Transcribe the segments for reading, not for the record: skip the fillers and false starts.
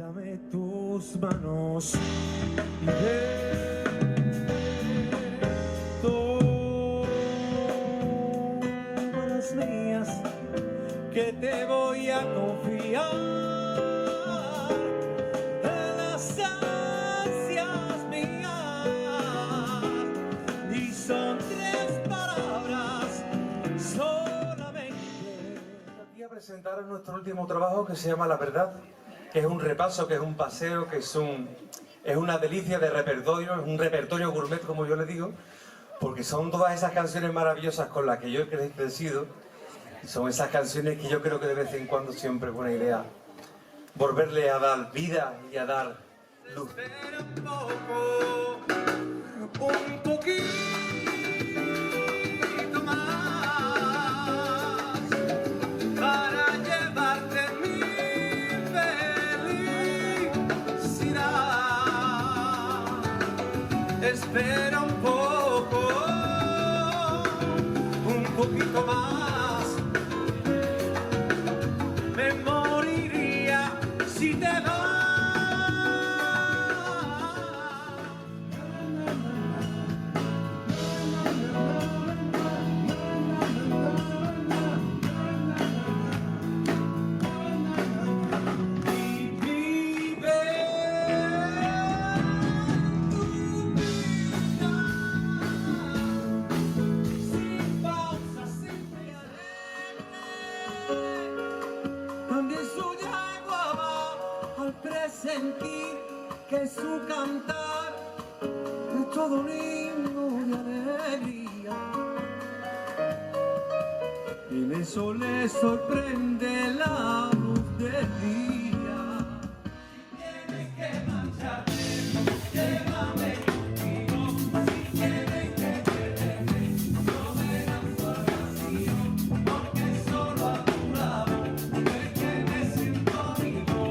Dame tus manos y ve todas las mías que te voy a confiar en las ansias mías. Y son 3 palabras solamente. Aquí a presentar nuestro último trabajo que se llama La Verdad, que es un repaso, que es un paseo, que es una delicia de repertorio, es un repertorio gourmet, como yo le digo, porque son todas esas canciones maravillosas con las que yo he crecido, y son esas canciones que yo creo que de vez en cuando siempre es buena idea volverle a dar vida y a dar luz. Espera un poquito más para llevarte mi felicidad. Espera un poquito más. Me moriría si te vas. Sentir que su cantar es todo un himno de alegría. En eso le sorprende la luz del día. Si tienes que marcharte, llévame contigo. Si tienes que perderme, no me lanzo al vacío, porque solo a tu lado es que me siento vivo.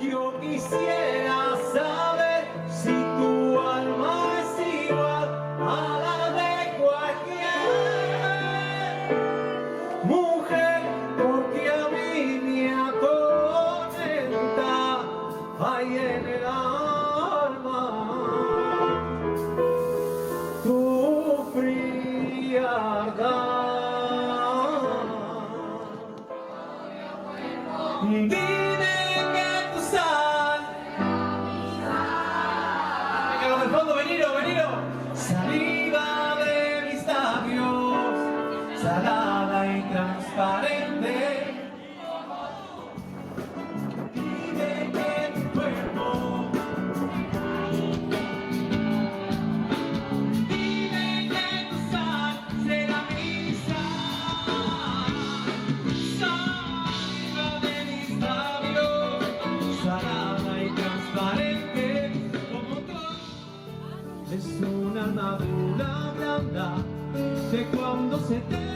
Yo quisiera saber si tu alma es igual a la de cualquier mujer, porque a mí me atormenta ahí en el alma tu frialdad. Dime que tu sal, venga, los del fondo, venido, saliva de mis labios, salada y transparente. Dime que tu cuerpo, dime que tu sal será mi sal. Salada y transparente como tú. Es una armadura blanda que cuando se te